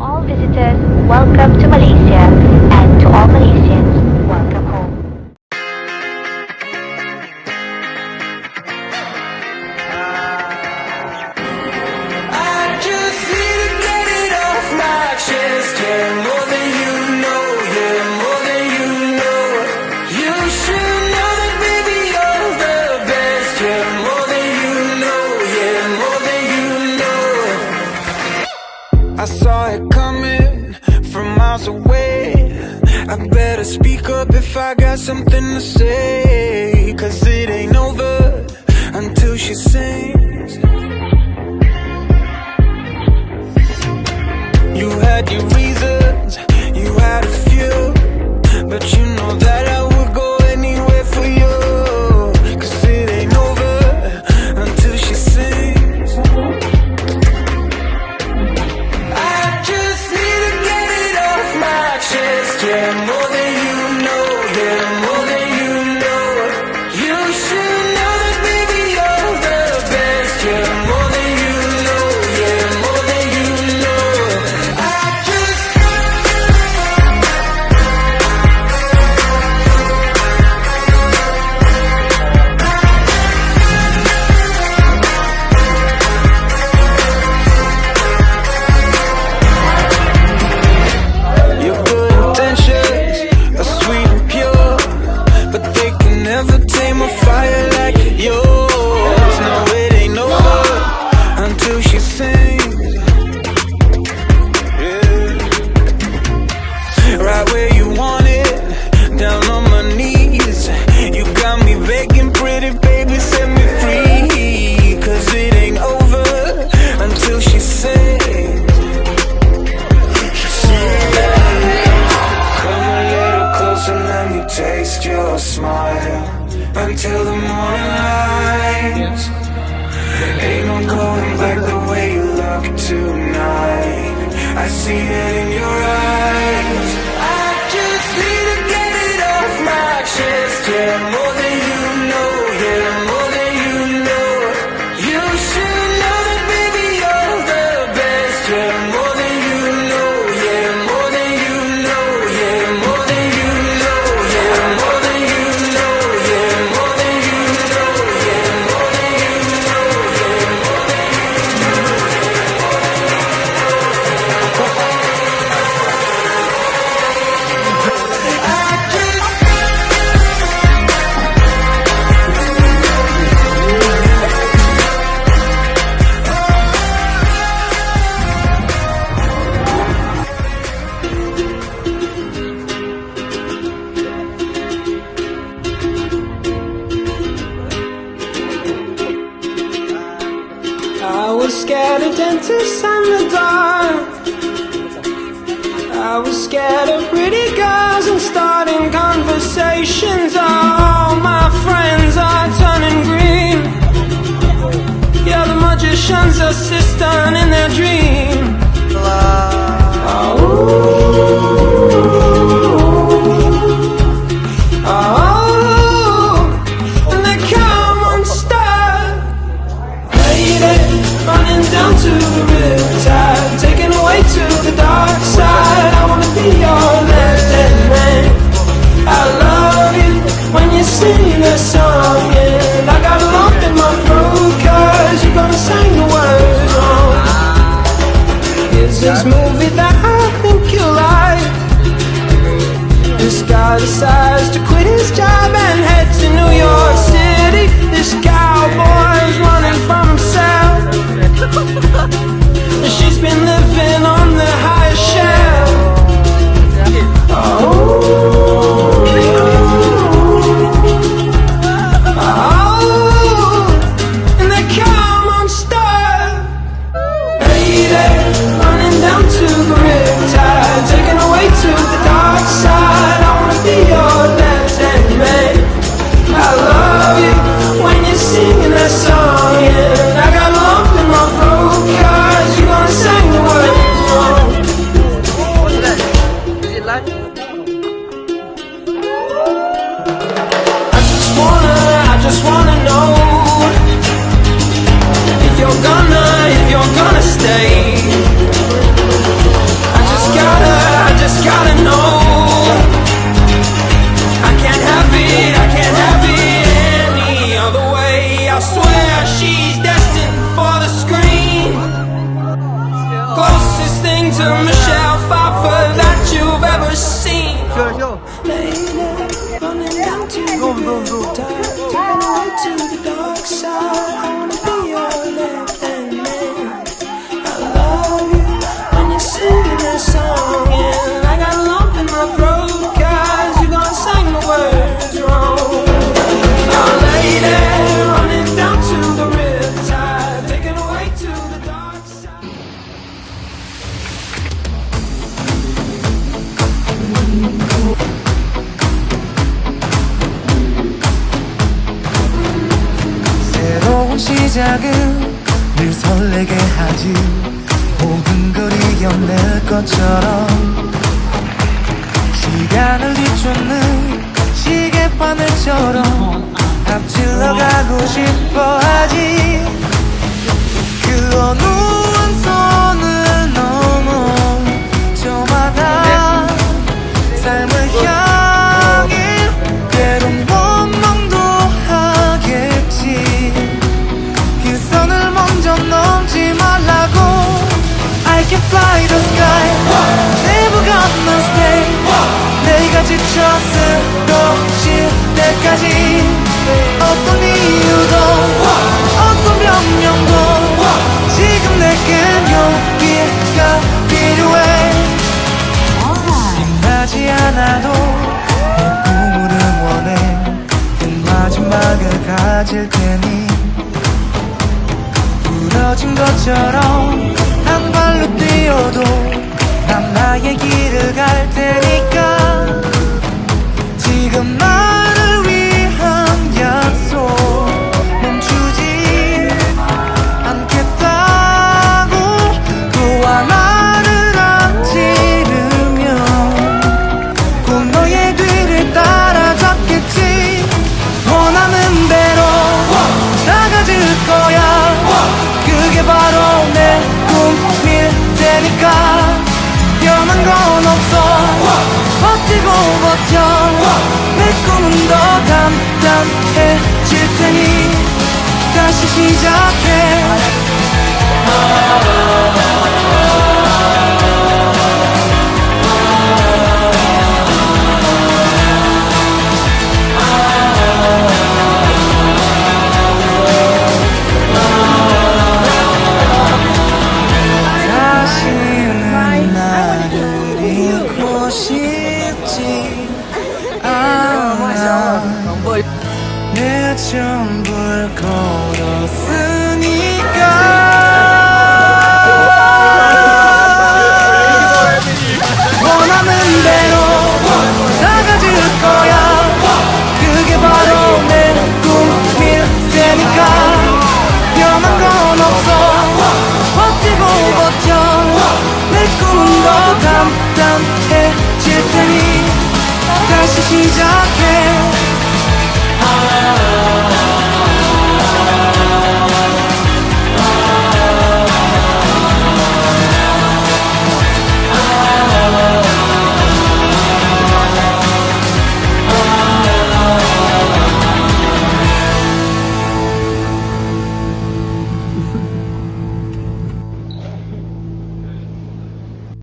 all visitors, welcome to Malaysia, and to all Malaysians, welcome home. I just need to get it off my chest, yeah, more than you know, yeah, more than you know. You should know that, baby, you're the best, yeah, more than you know, yeah, more than you know. I saw it coming from miles away. I better speak up if I got something to say, 'cause it ain't over until she sings. You had your reasons, you had a few, but you know that I would go anywhere for you, 'cause it ain't over until she sings. I just need to get it off my chest, yeah, more than you know, yeah, more than you know. You should know that, baby, you're the best, yeah, more than you know, yeah, more than you know. I just Your good intentions are sweet and pure, but they can never tame a fire like yours. No, it ain't over until she sings. Yeah. Right where you want it, down on my knees. You got me begging, pretty baby, set me free, 'cause it ain't over until she sings. Come a little closer, let me taste your smile, until the morning light. Ain't no going back the way you look tonight. I see it in your eyes. I just need to get it off my chest, yeah, more than you know, yeah, more than you know. You should know that, baby, you're the best, yeah, more than you know, yeah, more than you know, yeah, more than you know, yeah, more than you know, yeah, more than you know, yeah, more than you know, yeah, more than I just I was scared of dentists and the dark. I was scared of pretty girls and starting conversations. All my friends are turning green. Yeah, the magician's assistant in their dream. And they come unstuck. Lady, running down to the riptide, taken away to the dark side. I wanna be your left-hand man. I love you when you're singing that song, and I got a lump in my throat 'cause you're gonna sing the words wrong. Here's this movie that I think you like. This guy decides to quit his job and head to New York City. This cowboy's running from himself. She's been living on the highest shelf. And they come unstuck. Lady, running down to the riptide, taken away to the dark side. I wanna be your left-hand man. I love you when you're singing that song, and I got a lump in my throat 'cause you're gonna sing the everything to Michelle Pfeiffer that you've ever seen. Lady, running down to the riptide, taking away to the dark side. I wanna be your left-hand man. I love you when you're singing that song, and I got a lump in my throat 'cause you gonna sing the words wrong. Oh, lady, running down to the riptide, taking away to the dark side. 새로운 시작은 늘 설레게 하지. 모든 걸 이겨낼 것처럼 시간을 뒤쫓는 시계바늘처럼 앞질러 가고 싶어 하지. 그 어느 한 선을 넘어 저마다 삶을 향해 때론 원망도 하겠지. 그 선을 먼저 넘지 말라고. I can fly the sky, never gonna stay. 내가 지쳐 쓰러질 때까지 어떤 이유도 어떤 변명도 지금 내겐 용기가 필요해. 신나지 않아도 내 꿈을 응원해. 그 마지막을 가질 테니 부러진 것처럼 한 발로 뛰어도 난 나의 길을 갈 테니까. 지금 나를 위한 약속 멈추지 않겠다고. 또한 나를 앞지르면 곧 너의 뒤를 따라잡겠지. 원하는 대로 나가질 거야. 그게 바로 내 꿈일 테니까. 변한 건 없어. 버티고 버텨. 내 꿈은 더 단단해질 테니 다시 시작해. 다시는 나를 잃고 싶지 않아. 내 전부를 걸었으니까. 원하는 대로 나가질 거야. 그게 바로 내 꿈일 테니까. 변한 건 없어. 버티고 버텨. 내 꿈은 더 단단해질 테니 다시 시작해.